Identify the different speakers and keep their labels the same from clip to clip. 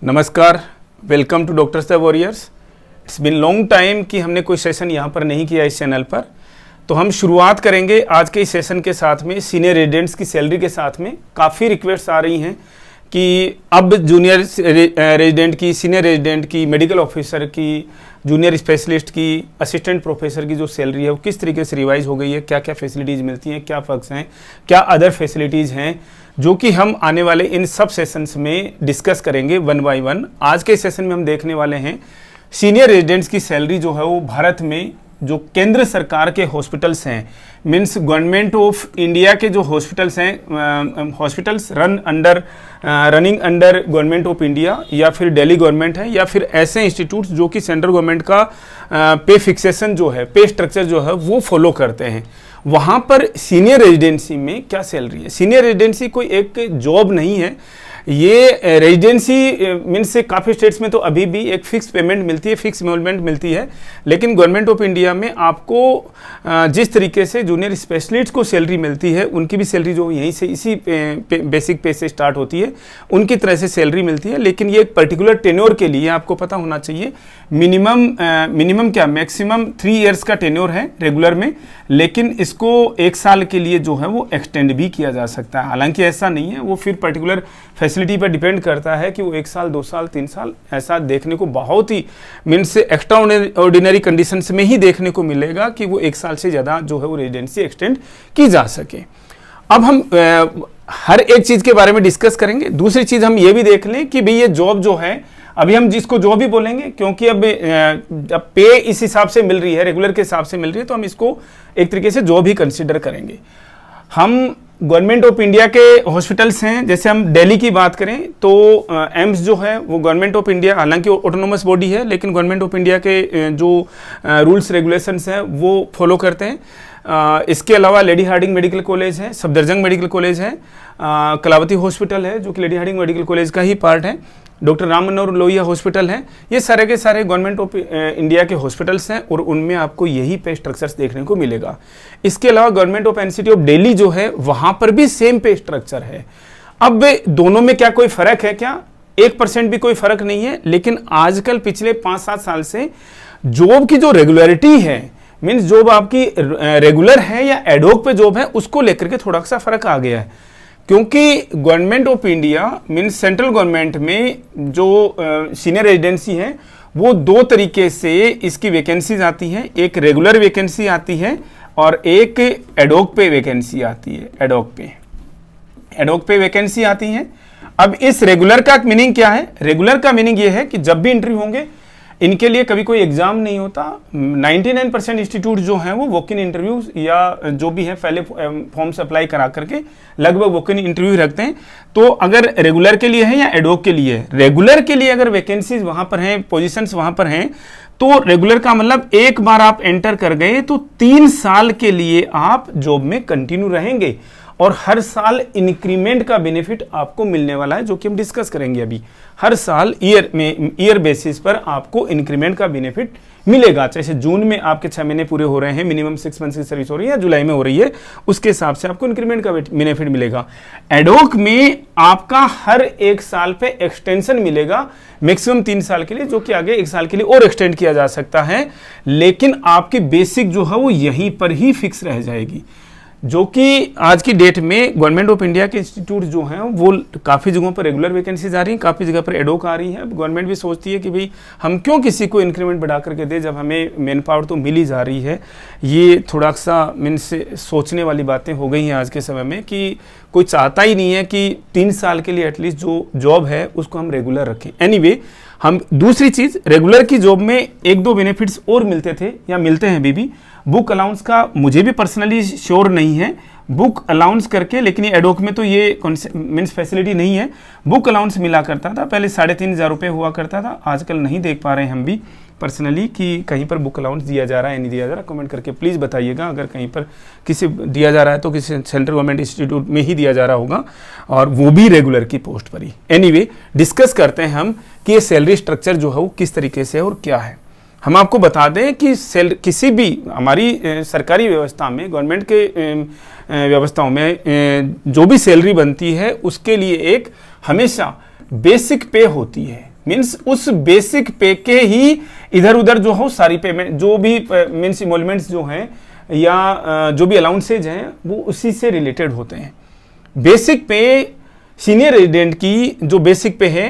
Speaker 1: नमस्कार, welcome to doctors the warriors. It's been long time कि हमने कोई सेशन यहाँ पर नहीं किया इस चैनल पर, तो हम शुरुआत करेंगे आज के इस सेशन के साथ में सीनियर रेजिडेंट्स की सैलरी के साथ में। काफ़ी रिक्वेस्ट आ रही हैं कि अब जूनियर रेजिडेंट की, सीनियर रेजिडेंट की, मेडिकल ऑफिसर की, जूनियर स्पेशलिस्ट की, असिस्टेंट प्रोफेसर की जो सैलरी है वो किस तरीके से रिवाइज हो गई है, क्या क्या फैसिलिटीज़ मिलती हैं, क्या फ़र्क्स हैं, क्या अदर फैसिलिटीज़ हैं, जो कि हम आने वाले इन सब सेशंस में डिस्कस करेंगे वन बाय वन। आज के सेशन में हम देखने वाले हैं सीनियर रेजिडेंट्स की सैलरी जो है वो भारत में जो केंद्र सरकार के हॉस्पिटल्स हैं, मीन्स गवर्नमेंट ऑफ इंडिया के जो हॉस्पिटल्स हैं, hospitals running under government of India या फिर दिल्ली गवर्नमेंट है, या फिर ऐसे इंस्टीट्यूट्स जो कि सेंट्रल गवर्नमेंट का पे फिक्सेशन जो है, पे स्ट्रक्चर जो है वो फॉलो करते हैं, वहाँ पर सीनियर रेजिडेंसी में क्या सैलरी है। सीनियर रेजिडेंसी कोई एक जॉब नहीं है, ये रेजिडेंसी मीन्स से काफ़ी स्टेट्स में तो अभी भी एक फिक्स पेमेंट मिलती है, फिक्स एमोलमेंट मिलती है, लेकिन गवर्नमेंट ऑफ इंडिया में आपको जिस तरीके से जूनियर स्पेशलिस्ट को सैलरी मिलती है, उनकी भी सैलरी जो यहीं से इसी बेसिक पे से स्टार्ट होती है, उनकी तरह से सैलरी मिलती है। लेकिन ये एक पर्टिकुलर टेन्योर के लिए आपको पता होना चाहिए, मिनिमम क्या मैक्सिमम 3 इयर्स का टेन्योर है रेगुलर में, लेकिन इसको 1 साल के लिए जो है वो एक्सटेंड भी किया जा सकता है। हालांकि ऐसा नहीं है, वो फिर पर्टिकुलर फैसिलिटी पर डिपेंड करता है कि वो 1 साल, 2 साल, 3 साल, ऐसा देखने को बहुत ही मीन्स एक्स्ट्रा ऑर्डिनरी कंडीशंस में ही देखने को मिलेगा कि वो 1 साल से ज़्यादा जो है वो रेजिडेंसी एक्सटेंड की जा सके। अब हम हर एक चीज़ के बारे में डिस्कस करेंगे। दूसरी चीज़ हम ये भी देख लें कि भाई ये जॉब जो है, अभी हम जिसको जॉब ही बोलेंगे, क्योंकि अब पे इस हिसाब से मिल रही है, रेगुलर के हिसाब से मिल रही है, तो हम इसको एक तरीके से जॉब ही कंसिडर करेंगे। हम गवर्नमेंट ऑफ इंडिया के हॉस्पिटल्स हैं, जैसे हम दिल्ली की बात करें तो एम्स जो है वो गवर्नमेंट ऑफ इंडिया, हालांकि ऑटोनोमस बॉडी है, लेकिन गवर्नमेंट ऑफ इंडिया के जो रूल्स रेगुलेशंस हैं वो फॉलो करते हैं। इसके अलावा लेडी हार्डिंग मेडिकल कॉलेज है, सफदरजंग मेडिकल कॉलेज है, कलावती हॉस्पिटल है जो कि लेडी हार्डिंग मेडिकल कॉलेज का ही पार्ट है, डॉक्टर राम मनोहर लोहिया हॉस्पिटल है। ये सारे के सारे गवर्नमेंट ऑफ इंडिया के हॉस्पिटल्स हैं और उनमें आपको यही पे स्ट्रक्चर्स देखने को मिलेगा। इसके अलावा government of NCT of Delhi जो है वहाँ पर भी सेम पे स्ट्रक्चर है। अब दोनों में क्या कोई फ़र्क है क्या? 1% भी कोई फ़र्क नहीं है, लेकिन आजकल पिछले 5-7 साल से जॉब की जो रेगुलरिटी है, मीन्स जॉब आपकी रेगुलर है या एडहोक पे जॉब है, उसको लेकर के थोड़ा सा फ़र्क आ गया है। क्योंकि government of India means central government में जो सीनियर रेजिडेंसी है वो 2 तरीके से इसकी वैकेंसीज आती हैं। एक रेगुलर वैकेंसी आती है और एक एडहोक पे वैकेंसी आती है। एडहोक पे वैकेंसी आती है। अब इस रेगुलर का मीनिंग क्या है? रेगुलर का मीनिंग ये है कि जब भी इंटरव्यू होंगे, इनके लिए कभी कोई एग्जाम नहीं होता। 99% इंस्टीट्यूट जो हैं वो वॉक इन इंटरव्यू या जो भी है पहले फॉर्म्स अप्लाई करा करके लगभग वॉक इन इंटरव्यू रखते हैं। तो अगर रेगुलर के लिए है या एडहोक के लिए है, रेगुलर के लिए अगर वैकेंसीज वहां पर हैं, पोजीशंस वहां पर हैं, तो रेगुलर का मतलब एक बार आप एंटर कर गए तो 3 साल के लिए आप जॉब में कंटिन्यू रहेंगे और हर साल इंक्रीमेंट का बेनिफिट आपको मिलने वाला है, जो कि हम डिस्कस करेंगे अभी। हर साल ईयर बेसिस पर आपको इंक्रीमेंट का बेनिफिट मिलेगा। जैसे जून में आपके 6 महीने पूरे हो रहे हैं, मिनिमम 6 मंथ्स की सर्विस हो रही है, या जुलाई में हो रही है, उसके हिसाब से आपको इंक्रीमेंट का बेनिफिट मिलेगा। एडहोक में आपका हर 1 साल पे एक्सटेंशन मिलेगा, मैक्सिमम 3 साल के लिए, जो कि आगे 1 साल के लिए और एक्सटेंड किया जा सकता है, लेकिन आपकी बेसिक जो है वो यहीं पर ही फिक्स रह जाएगी। जो कि आज की डेट में गवर्नमेंट ऑफ इंडिया के इंस्टीट्यूट जो हैं वो काफ़ी जगहों पर रेगुलर वैकेंसीज आ रही हैं, काफ़ी जगह पर एडहोक आ रही हैं। गवर्नमेंट भी सोचती है कि भाई हम क्यों किसी को इंक्रीमेंट बढ़ा करके दे, जब हमें मैन पावर तो मिल ही जा रही है। ये थोड़ा सा मीन्स सोचने वाली बातें हो गई हैं आज के समय में, कि कोई चाहता ही नहीं है कि 3 साल के लिए एटलीस्ट जो जॉब है उसको हम रेगुलर रखें। एनीवे, हम दूसरी चीज़, रेगुलर की जॉब में 1-2 बेनिफिट्स और मिलते थे या मिलते हैं अभी भी। बुक अलाउंस का मुझे भी पर्सनली श्योर नहीं है, बुक अलाउंस करके, लेकिन ये एडहोक में तो ये मीन्स फैसिलिटी नहीं है। बुक अलाउंस मिला करता था, पहले 3,500 रुपये हुआ करता था, आजकल नहीं देख पा रहे हैं हम भी पर्सनली कि कहीं पर बुक अलाउंस दिया जा रहा है या नहीं दिया जा रहा। कमेंट करके प्लीज़ बताइएगा, अगर कहीं पर किसी दिया जा रहा है तो किसी सेंट्रल गवर्नमेंट इंस्टीट्यूट में ही दिया जा रहा होगा, और वो भी रेगुलर की पोस्ट पर ही। एनीवे, डिस्कस करते हैं हम कि ये सैलरी स्ट्रक्चर जो है वो किस तरीके से है और क्या है। हम आपको बता दें कि किसी भी हमारी सरकारी व्यवस्था में, गवर्नमेंट के व्यवस्थाओं में जो भी सैलरी बनती है उसके लिए एक हमेशा बेसिक पे होती है। मीन्स उस बेसिक पे के ही इधर उधर जो हो सारी पेमेंट, जो भी मीन्स इमोलमेंट्स जो हैं या जो भी अलाउंसेज हैं वो उसी से रिलेटेड होते हैं। बेसिक पे सीनियर रेजिडेंट की जो बेसिक पे है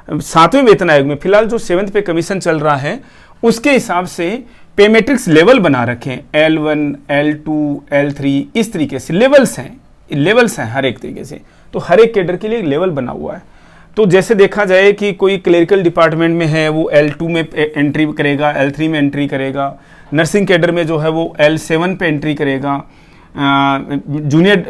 Speaker 1: 7वें वेतन आयोग में, फिलहाल जो 7th पे कमीशन चल रहा है उसके हिसाब से पे मैट्रिक्स लेवल बना रखे हैं, L1, L2, L3, इस तरीके से लेवल्स हैं हर एक तरीके से। तो हर एक कैडर के लिए एक लेवल बना हुआ है। तो जैसे देखा जाए कि कोई क्लरिकल डिपार्टमेंट में है वो L2 में एंट्री करेगा, L3 में एंट्री करेगा, नर्सिंग कैडर में जो है वो L7 पे एंट्री करेगा, जूनियर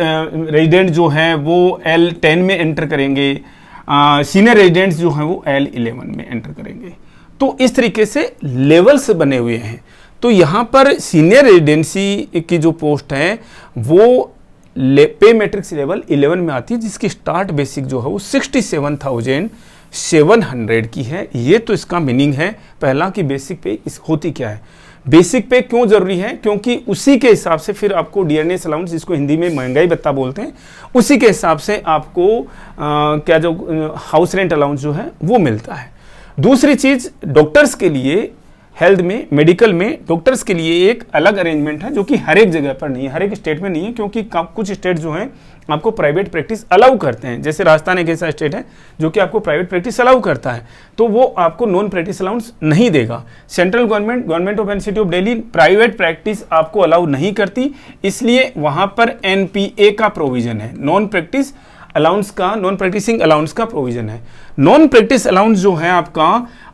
Speaker 1: रेजिडेंट जो है वो L10 में एंटर करेंगे, सीनियर रेजिडेंट्स जो हैं वो L11 में एंटर करेंगे। तो इस तरीके से लेवल्स बने हुए हैं। तो यहाँ पर सीनियर रेजिडेंसी की जो पोस्ट है वो पे मैट्रिक्स लेवल 11 में आती है, जिसकी स्टार्ट बेसिक जो है वो 67,700 की है। ये तो इसका मीनिंग है पहला कि बेसिक पे होती क्या है। बेसिक पे क्यों जरूरी है? क्योंकि उसी के हिसाब से फिर आपको डियरनेस अलाउंस, जिसको हिंदी में महंगाई भत्ता बोलते हैं, उसी के हिसाब से आपको क्या जो हाउस रेंट अलाउंस जो है वो मिलता है। दूसरी चीज, डॉक्टर्स के लिए हेल्थ में, मेडिकल में डॉक्टर्स के लिए एक अलग अरेंजमेंट है जो कि हर एक जगह पर नहीं है, हर एक स्टेट में नहीं है, क्योंकि कुछ स्टेट जो हैं आपको प्राइवेट प्रैक्टिस अलाउ करते हैं। जैसे राजस्थान एक ऐसा स्टेट है जो कि आपको प्राइवेट प्रैक्टिस अलाउ करता है, तो वो आपको नॉन प्रैक्टिस अलाउंस नहीं देगा। Central government of NCT of Delhi private practice आपको अलाउ नहीं करती, इसलिए वहां पर एनपीए का प्रोविजन है, नॉन प्रैक्टिस अलाउंस का, नॉन प्रैक्टिसिंग अलाउंस का प्रोविजन है। नॉन प्रैक्टिस अलाउंस जो है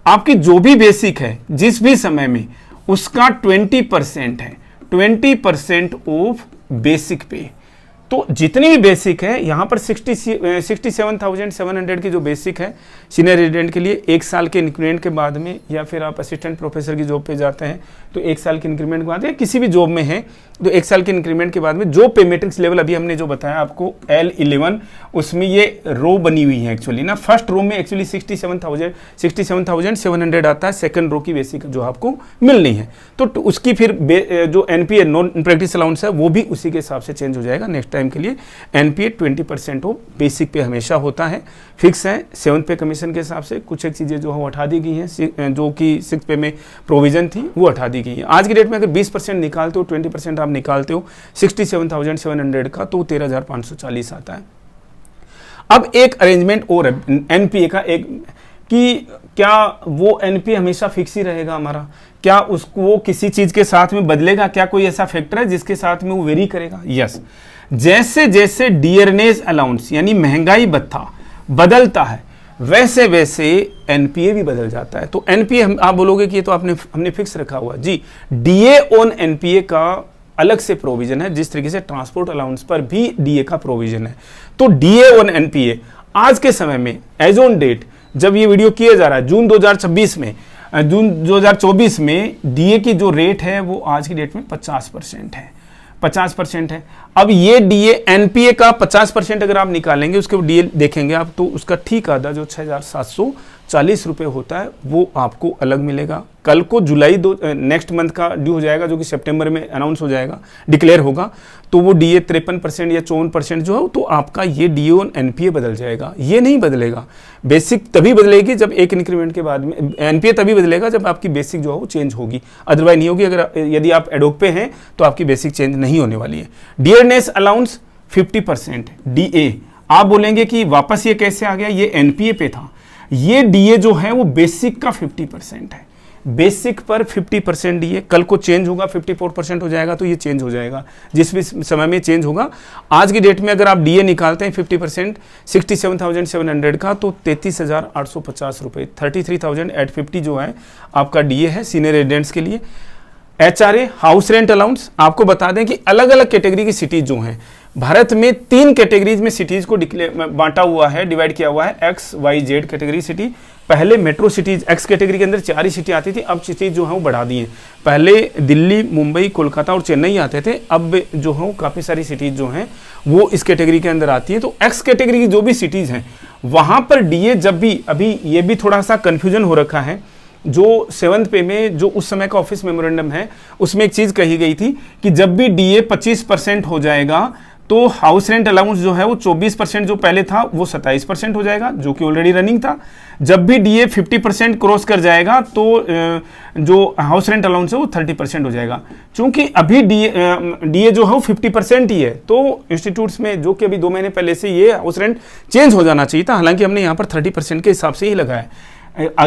Speaker 1: आपकी जो भी बेसिक है जिस भी समय में, उसका 20% है, 20% ऑफ बेसिक पे। तो जितनी भी बेसिक है यहाँ पर 67,700 की जो बेसिक है सीनियर रेजिडेंट के लिए, 1 साल के इंक्रीमेंट के बाद में, या फिर आप असिस्टेंट प्रोफेसर की जॉब पे जाते हैं तो 1 साल के इंक्रीमेंट के बाद, या किसी भी जॉब में है तो 1 साल के इंक्रीमेंट के बाद में जो पे मैट्रिक्स लेवल अभी हमने जो बताया आपको L11, उसमें ये रो बनी हुई है एक्चुअली ना। फर्स्ट रो में एक्चुअली 67,700 आता है, सेकंड रो की बेसिक जो आपको मिलनी है। तो उसकी फिर जो एनपीए नॉन प्रैक्टिस अलाउंस है वो भी उसी के हिसाब से चेंज हो जाएगा नेक्स्ट टाइम के लिए। एनपीए 20% ऑफ बेसिक पे हमेशा होता है, फिक्स है। 7th पे कमीशन के हिसाब से कुछ एक चीज़ें जो है वो हटा दी गई हैं, जो कि 6th पे में प्रोविजन थी वो हटा दी गई है। आज की डेट में अगर 20% निकालते हो, 20% आप निकालते हो 67,700 का, तो 13,540 आता है। अब एक अरेंजमेंट और एनपीए का, एक कि क्या वो एनपीए हमेशा फिक्स ही रहेगा हमारा, क्या उसको वो किसी चीज के साथ में बदलेगा? क्या कोई ऐसा फैक्टर है जिसके साथ में वो वेरी करेगा? यस, जैसे जैसे डियरनेस अलाउंस यानी महंगाई भत्ता बदलता है वैसे वैसे एनपीए भी बदल जाता है। तो एनपीए आप बोलोगे कि ये तो हमने फिक्स रखा हुआ, जी डीए ऑन एनपीए का अलग से प्रोविजन है, जिस तरीके से ट्रांसपोर्ट अलाउंस पर भी डीए का प्रोविजन है। तो डीए ऑन एनपीए आज के समय में एज ऑन डेट जब ये वीडियो किया जा रहा है जून 2024 में डीए की जो रेट है वो आज की डेट में 50% है, 50% है। अब ये डीए एनपीए का 50% अगर आप निकालेंगे, उसके डीए देखेंगे आप, तो उसका ठीक आधा जो 6,740 रुपये होता है वो आपको अलग मिलेगा। कल को जुलाई नेक्स्ट मंथ का ड्यू हो जाएगा, जो कि सितंबर में अनाउंस हो जाएगा, डिक्लेयर होगा, तो वो डीए 53% या 54% जो है तो आपका ये डीए ऑन एनपीए बदल जाएगा। ये नहीं बदलेगा, बेसिक तभी बदलेगी जब एक इंक्रीमेंट के बाद में, एनपीए तभी बदलेगा जब आपकी बेसिक जो है वो चेंज होगी, अदरवाइज नहीं होगी। अगर यदि आप एडोक पे हैं तो आपकी बेसिक चेंज नहीं होने वाली है। Dearness allowance 50% DA. आप बोलेंगे कि वापस ये कैसे आ गया, ये एनपीए पे था। ये डीए जो है वो बेसिक का 50% है, बेसिक पर 50% डीए, कल को चेंज होगा 54% हो जाएगा, तो ये चेंज हो जाएगा जिस भी समय में चेंज होगा। आज की डेट में अगर आप डीए निकालते हैं 50% 67,700 का, तो 33,850 रुपये, 33,850 जो है आपका डीए है सीनियर रेजिडेंट्स के लिए। एचआरए हाउस रेंट अलाउंस, आपको बता दें कि अलग अलग कैटेगरी की सिटीज जो हैं भारत में 3 कैटेगरीज में सिटीज को बांटा हुआ है, डिवाइड किया हुआ है, X Y Z category city. पहले मेट्रो सिटीज एक्स कैटेगरी के अंदर 4 ही सिटी आती थी, अब सिटीज जो है वो बढ़ा दी हैं। पहले दिल्ली, मुंबई, कोलकाता और चेन्नई आते थे, अब जो है काफ़ी सारी सिटीज जो हैं वो इस कैटेगरी के अंदर आती हैं। तो एक्स कैटेगरी की जो भी सिटीज हैं वहाँ पर डीए जब भी, अभी ये भी थोड़ा सा कन्फ्यूजन हो रखा है, जो 7th पे में जो उस समय का ऑफिस मेमोरेंडम है उसमें एक चीज़ कही गई थी कि जब भी डीए 25% हो जाएगा तो हाउस रेंट अलाउंस जो है वो 24% जो पहले था वो 27% हो जाएगा, जो कि ऑलरेडी रनिंग था। जब भी डीए 50% क्रॉस कर जाएगा तो जो हाउस रेंट अलाउंस है वो 30% हो जाएगा। चूंकि अभी डीए जो है वो 50% ही है, तो इंस्टीट्यूट्स में जो कि अभी 2 महीने पहले से ये हाउस रेंट चेंज हो जाना चाहिए था, हालांकि हमने यहाँ पर 30% के हिसाब से ही लगाया है।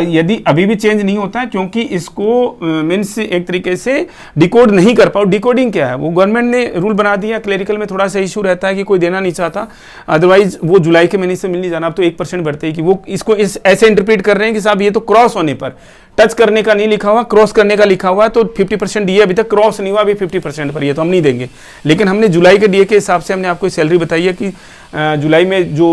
Speaker 1: यदि अभी भी चेंज नहीं होता है, क्योंकि इसको मीन्स एक तरीके से डिकोड नहीं कर पाओ। डिकोडिंग क्या है, वो गवर्नमेंट ने रूल बना दिया, क्लेरिकल में थोड़ा सा इशू रहता है कि कोई देना नहीं चाहता, अदरवाइज वो जुलाई के महीने से मिल नहीं जाना। अब तो 1% बढ़ते ही कि वो इसको ऐसे इंटरप्रेट कर रहे हैं कि साहब ये तो क्रॉस होने पर, टच करने का नहीं लिखा हुआ, क्रॉस करने का लिखा हुआ है, तो 50% डीए अभी तक क्रॉस नहीं हुआ, अभी 50% पर, ये तो हम नहीं देंगे। लेकिन हमने जुलाई के डीए के हिसाब से हमने आपको सैलरी बताई है कि जुलाई में जो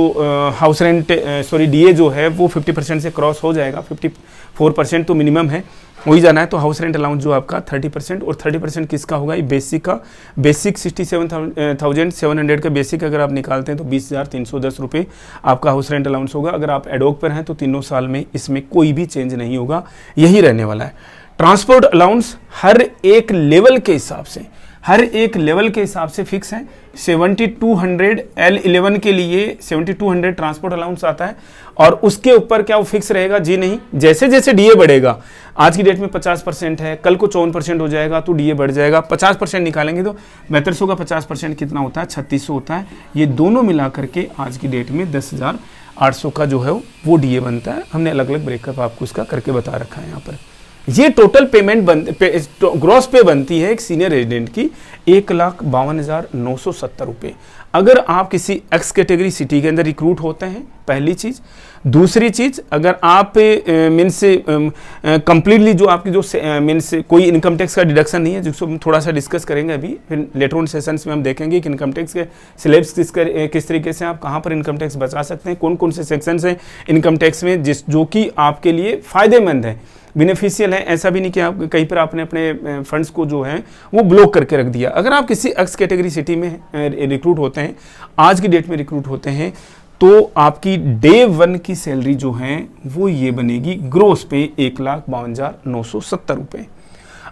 Speaker 1: हाउस रेंट डीए जो है वो 50% से क्रॉस हो जाएगा, 54% तो मिनिमम है, हो ही जाना है। तो हाउस रेंट अलाउंस जो आपका 30% और 30% किसका होगा, ये बेसिक का, बेसिक 67,700 का बेसिक अगर आप निकालते हैं तो 20,310 रुपये आपका हाउस रेंट अलाउंस होगा। अगर आप एडोक पर हैं तो 3 साल में इसमें कोई भी चेंज नहीं होगा, यही रहने वाला है। ट्रांसपोर्ट अलाउंस हर एक लेवल के हिसाब से, हर एक लेवल के हिसाब से फिक्स है। 7200 L11 के लिए 7200 ट्रांसपोर्ट अलाउंस आता है, और उसके ऊपर क्या वो फिक्स रहेगा, जी नहीं। जैसे जैसे डीए बढ़ेगा, आज की डेट में 50% है, कल को 54% हो जाएगा तो डीए बढ़ जाएगा। 50% निकालेंगे तो 4200 का 50% कितना होता है, 3600 होता है। ये दोनों मिला करके आज की डेट में 10,800 का जो है वो डीए बनता है। हमने अलग अलग ब्रेकअप आपको इसका करके बता रखा है यहाँ पर। ये टोटल पेमेंट ग्रॉस पे बनती है एक सीनियर रेजिडेंट की 1,52,970 रुपये। अगर आप किसी एक्स कैटेगरी सिटी के अंदर रिक्रूट होते हैं, पहली चीज़। दूसरी चीज़, अगर आप मीन्स कंप्लीटली जो आपकी जो मीन्स कोई इनकम टैक्स का डिडक्शन नहीं है, जिसको हम थोड़ा सा डिस्कस करेंगे अभी, फिर लेटर ऑन सेशंस में हम देखेंगे कि इनकम टैक्स के स्लैब्स किस तरीके से आप कहाँ पर इनकम टैक्स बचा सकते हैं, कौन कौन से सेक्शंस हैं इनकम टैक्स में जो कि आपके लिए फ़ायदेमंद है, बेनिफिशियल है। ऐसा भी नहीं कि आप कहीं पर आपने अपने फंड्स को जो है वो ब्लॉक करके रख दिया। अगर आप किसी एक्स कैटेगरी सिटी में रिक्रूट होते हैं, आज की डेट में रिक्रूट होते हैं, तो आपकी डे 1 की सैलरी जो है वो ये बनेगी ग्रोस पे 1,52,970 रुपये।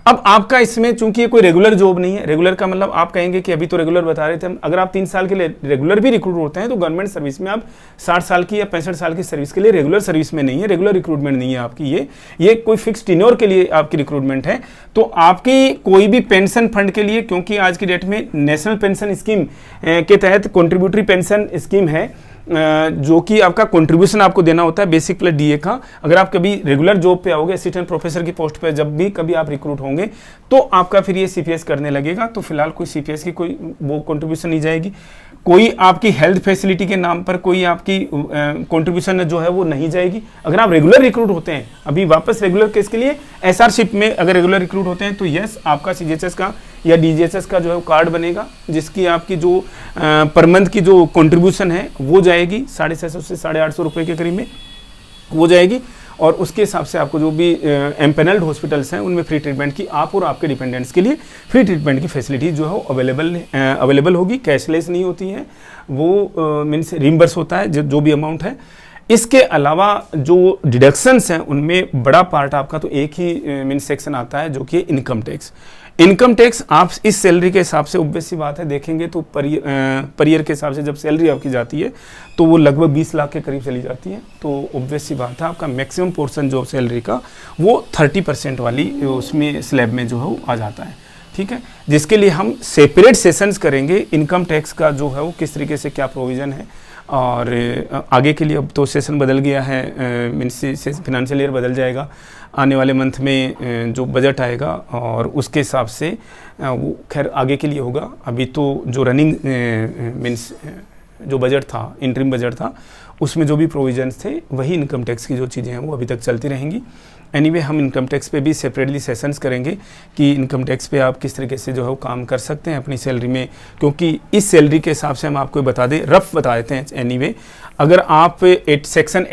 Speaker 1: अब आपका इसमें चूंकि ये कोई रेगुलर जॉब नहीं है, रेगुलर का मतलब आप कहेंगे कि अभी तो रेगुलर बता रहे थे हम, अगर आप 3 साल के लिए रेगुलर भी रिक्रूट होते हैं तो गवर्नमेंट सर्विस में आप 60 साल की या 65 साल की सर्विस के लिए रेगुलर सर्विस में नहीं है, रेगुलर रिक्रूटमेंट नहीं है आपकी। ये कोई फिक्स टेन्योर के लिए आपकी रिक्रूटमेंट है। तो आपकी कोई भी पेंशन फंड के लिए, क्योंकि आज की डेट में नेशनल पेंशन स्कीम के तहत कॉन्ट्रीब्यूटरी पेंशन स्कीम है, जो कि आपका कंट्रीब्यूशन आपको देना होता है बेसिक प्लस डीए का। अगर आप कभी रेगुलर जॉब पे आओगे, असिस्टेंट प्रोफेसर की पोस्ट पे जब भी कभी आप रिक्रूट होंगे, तो आपका फिर ये सीपीएस करने लगेगा। तो फिलहाल कोई सीपीएस की कोई वो कंट्रीब्यूशन नहीं जाएगी। कोई आपकी हेल्थ फैसिलिटी के नाम पर कोई आपकी कंट्रीब्यूशन जो है वो नहीं जाएगी। अगर आप रेगुलर रिक्रूट होते हैं, अभी वापस रेगुलर केस के लिए एसआरशिप में अगर रेगुलर रिक्रूट होते हैं, तो यस, आपका सीजीएचएस का या डीजीएचएस का जो है कार्ड बनेगा, जिसकी आपकी जो पर मंथ की जो कंट्रीब्यूशन है वो जाएगी 650 से 850 रुपये के करीब में वो जाएगी। और उसके हिसाब से आपको जो भी एम्पेनल्ड हॉस्पिटल्स हैं उनमें फ्री ट्रीटमेंट की, आप और आपके डिपेंडेंट्स के लिए फ्री ट्रीटमेंट की फैसिलिटी जो है वो अवेलेबल होगी। कैशलेस नहीं होती है, वो मीन्स रिम्बर्स होता है जो भी अमाउंट है। इसके अलावा जो डिडक्शंस हैं उनमें बड़ा पार्ट आपका तो एक ही मीन्स सेक्शन आता है, जो कि इनकम टैक्स। इनकम टैक्स आप इस सैलरी के हिसाब से ऑब्वियस सी बात है देखेंगे तो पर ईयर के हिसाब से जब सैलरी आपकी जाती है तो वो लगभग 20 लाख के करीब चली जाती है। तो ऑब्वियस सी बात है आपका मैक्सिमम पोर्शन जो सैलरी का वो 30% वाली उसमें स्लैब में जो है वो आ जाता है। ठीक है, जिसके लिए हम सेपरेट सेशंस करेंगे इनकम टैक्स का जो है वो किस तरीके से क्या प्रोविज़न है। और आगे के लिए अब तो सेशन बदल गया है, मीन्स फिनंशियल ईयर बदल जाएगा आने वाले मंथ में जो बजट आएगा, और उसके हिसाब से वो खैर आगे के लिए होगा। अभी तो जो रनिंग मीन्स जो बजट था, इंटरिम बजट था, उसमें जो भी प्रोविजंस थे वही इनकम टैक्स की जो चीज़ें हैं वो अभी तक चलती रहेंगी। एनीवे हम इनकम टैक्स पे भी सेपरेटली सेशंस करेंगे कि इनकम टैक्स पे आप किस तरीके से जो है वो काम कर सकते हैं अपनी सैलरी में, क्योंकि इस सैलरी के हिसाब से हम आपको बता दें, रफ बता देते हैं। एनीवे अगर आप सेक्शन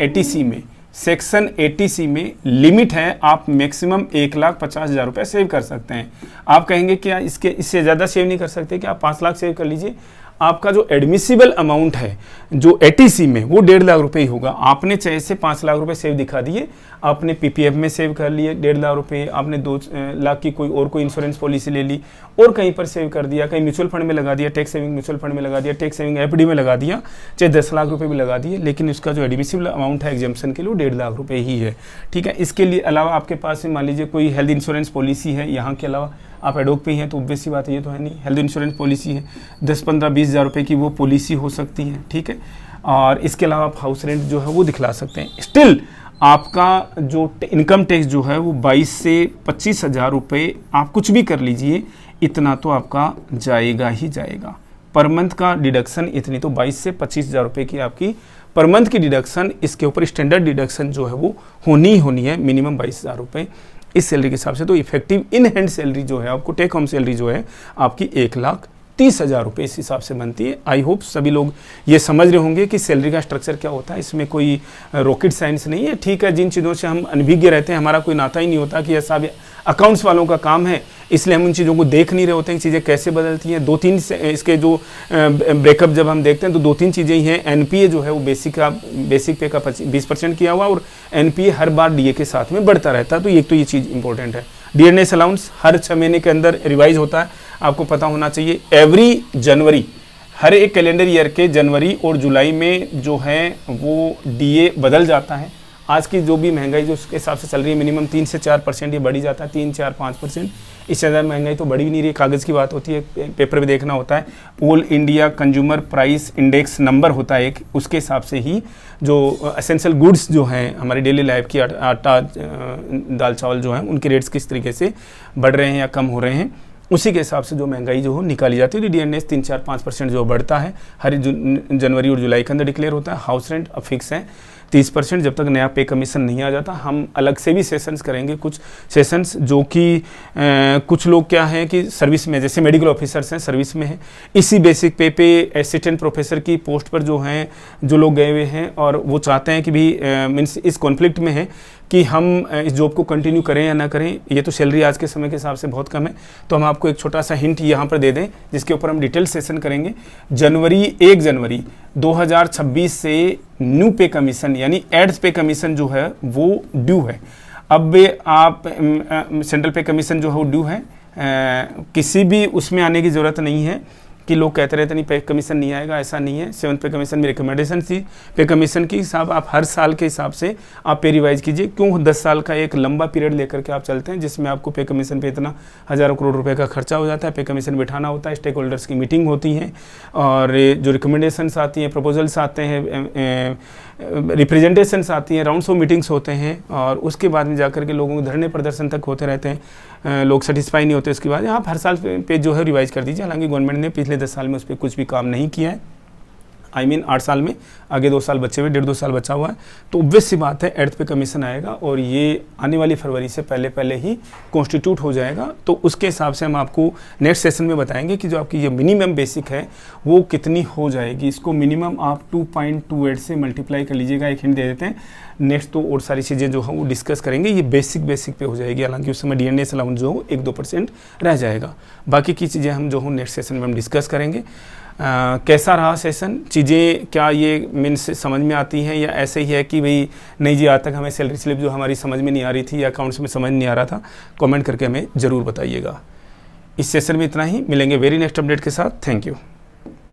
Speaker 1: 80C में लिमिट है, आप मैक्सिमम 1,50,000 रुपये सेव कर सकते हैं। आप कहेंगे क्या इससे ज़्यादा सेव नहीं कर सकते? कि आप 5 लाख सेव कर लीजिए। आपका जो एडमिसिबल अमाउंट है जो एटीसी में वो 1.5 लाख रुपए ही होगा। आपने चाहे से 5 लाख रुपए सेव दिखा दिए, आपने पीपीएफ में सेव कर लिए 1.5 लाख रुपए, आपने 2 लाख की कोई इंश्योरेंस पॉलिसी ले ली और कहीं पर सेव कर दिया, कहीं म्यूचुअल फंड में लगा दिया, टैक्स सेविंग म्यूचुअल फंड में लगा दिया, टैक्स सेविंग एफडी में लगा दिया, चाहे 10 लाख रुपए भी लगा दिए, लेकिन उसका जो एडमिसिबल अमाउंट है एग्जाम्पशन के लिए 1.5 लाख रुपए ही है। ठीक है, इसके लिए अलावा आपके पास मान लीजिए कोई हेल्थ इंश्योरेंस पॉलिसी है, यहाँ के अलावा आप एडोक पे ही हैं तो ऑब्वियस सी बात है, ये तो है नहीं, हेल्थ इंश्योरेंस पॉलिसी है 10, 15, 20 हज़ार रुपये की वो पॉलिसी हो सकती है। ठीक है, और इसके अलावा आप हाउस रेंट जो है वो दिखला सकते हैं। स्टिल आपका जो इनकम टैक्स जो है वो 22 से 25 हज़ार रुपये, आप कुछ भी कर लीजिए, इतना तो आपका जाएगा ही जाएगा। पर मंथ का डिडक्शन इतनी, तो 22 से 25 हज़ार रुपये की आपकी पर मंथ की डिडक्शन, इसके ऊपर स्टैंडर्ड डिडक्शन जो है वो होनी है मिनिमम 22 हज़ार रुपये इस सैलरी के हिसाब से। तो इफेक्टिव इन हैंड सैलरी जो है आपको टेक होम सैलरी जो है आपकी 1,30,000 रुपये इस हिसाब से बनती है। आई होप सभी लोग ये समझ रहे होंगे कि सैलरी का स्ट्रक्चर क्या होता है, इसमें कोई रॉकेट साइंस नहीं है। ठीक है, जिन चीज़ों से हम अनभिज्ञ रहते हैं, हमारा कोई नाता ही नहीं होता कि ऐसा अकाउंट्स वालों का काम है, इसलिए हम उन चीज़ों को देख नहीं रहे होते हैं, चीज़ें कैसे बदलती हैं। 2-3 इसके जो ब्रेकअप जब हम देखते हैं तो 2-3 चीज़ें ही हैं। एनपीए जो है वो बेसिक पे का 20% किया हुआ, और एनपीए हर बार डीए के साथ में बढ़ता रहता है, तो ये चीज़ इंपॉर्टेंट है। डीएनएस अलाउंस हर 6 महीने के अंदर रिवाइज होता है, आपको पता होना चाहिए। एवरी जनवरी, हर एक कैलेंडर ईयर के जनवरी और जुलाई में जो है वो डीए बदल जाता है। आज की जो भी महंगाई जो उसके हिसाब से चल रही है, मिनिमम 3 से 4% ये बढ़ी जाता है, 3, 4, 5%। इससे ज़्यादा महंगाई तो बढ़ी भी नहीं रही, कागज़ की बात होती है, पेपर में देखना होता है। All India consumer price index number होता है एक, उसके हिसाब से ही जो एसेंशियल गुड्स जो हैं हमारी डेली लाइफ की, आटा, दाल चावल जो हैं, उनके रेट्स किस तरीके से बढ़ रहे हैं या कम हो रहे हैं, उसी के हिसाब से जो महंगाई जो हो निकाली जाती है। तो डीएनएस 3, 4, 5% जो बढ़ता है हर जनवरी और जुलाई के अंदर डिक्लेयर होता है। हाउस रेंट अब फिक्स है 30%, जब तक नया पे कमीशन नहीं आ जाता। हम अलग से भी सेशंस करेंगे, कुछ सेशंस जो कि कुछ लोग क्या है कि सर्विस में, जैसे मेडिकल ऑफिसर्स हैं सर्विस में हैं, इसी बेसिक पे असिस्टेंट प्रोफेसर की पोस्ट पर जो हैं जो लोग गए हुए हैं और वो चाहते हैं कि भी मीन्स इस कॉन्फ्लिक्ट में है कि हम इस जॉब को कंटिन्यू करें या ना करें। ये तो सैलरी आज के समय के हिसाब से बहुत कम है, तो हम आपको एक छोटा सा हिंट यहाँ पर दे दें जिसके ऊपर हम डिटेल सेशन करेंगे। 1 जनवरी 2026 से न्यू पे कमीशन यानी एड्स पे कमीशन जो है वो ड्यू है। अब आप सेंट्रल पे कमीशन जो है वो ड्यू है, किसी भी उसमें आने की ज़रूरत नहीं है कि लोग कहते रहते नहीं पे कमीशन नहीं आएगा, ऐसा नहीं है। 7th पे कमीशन में रिकमेंडेशन थी, पे कमीशन की हिसाब आप हर साल के हिसाब से आप पे रिवाइज कीजिए। क्यों 10 साल का एक लंबा पीरियड लेकर के आप चलते हैं जिसमें आपको पे कमीशन पे इतना हज़ारों करोड़ रुपए का खर्चा हो जाता है। पे कमीशन बिठाना होता है, स्टेक होल्डर्स की मीटिंग होती है और जो रिकमेंडेशंस आती हैं, प्रपोजल्स आते हैं, रिप्रेजेंटेशंस आती हैं, राउंड्स ऑफ मीटिंग्स होते हैं और उसके बाद में जाकर के लोगों के धरने प्रदर्शन तक होते रहते हैं। लोग सेटिस्फाई नहीं होते, उसके बाद आप हर साल पे जो है रिवाइज कर दीजिए। हालांकि गवर्नमेंट ने पिछले 10 साल में उस पर कुछ भी काम नहीं किया है, 8 साल में, आगे 2 साल बचे हुए, 1.5-2 साल बचा हुआ है, तो ऑब्वियस सी बात है एड्स पे कमीशन आएगा और ये आने वाली फरवरी से पहले ही कॉन्स्टिट्यूट हो जाएगा। तो उसके हिसाब से हम आपको नेक्स्ट सेशन में बताएंगे कि जो आपकी ये मिनिमम बेसिक है वो कितनी हो जाएगी। इसको मिनिमम आप 2.28 से मल्टीप्लाई कर लीजिएगा, एक हिंट दे देते हैं। नेक्स्ट तो और सारी चीज़ें जो है वो डिस्कस करेंगे, ये बेसिक पे हो जाएगी। हालांकि उस समय डीएनएस अलाउंस जो 1-2% रह जाएगा, बाकी की चीज़ें हम जो हो नेक्स्ट सेशन में हम डिस्कस करेंगे। कैसा रहा सेशन, चीज़ें क्या ये मीन्स समझ में आती हैं या ऐसे ही है कि भाई नहीं जी आज तक हमें सैलरी स्लिप जो हमारी समझ में नहीं आ रही थी या अकाउंट्स में समझ नहीं आ रहा था, कमेंट करके हमें ज़रूर बताइएगा। इस सेशन में इतना ही, मिलेंगे वेरी नेक्स्ट अपडेट के साथ। Thank you.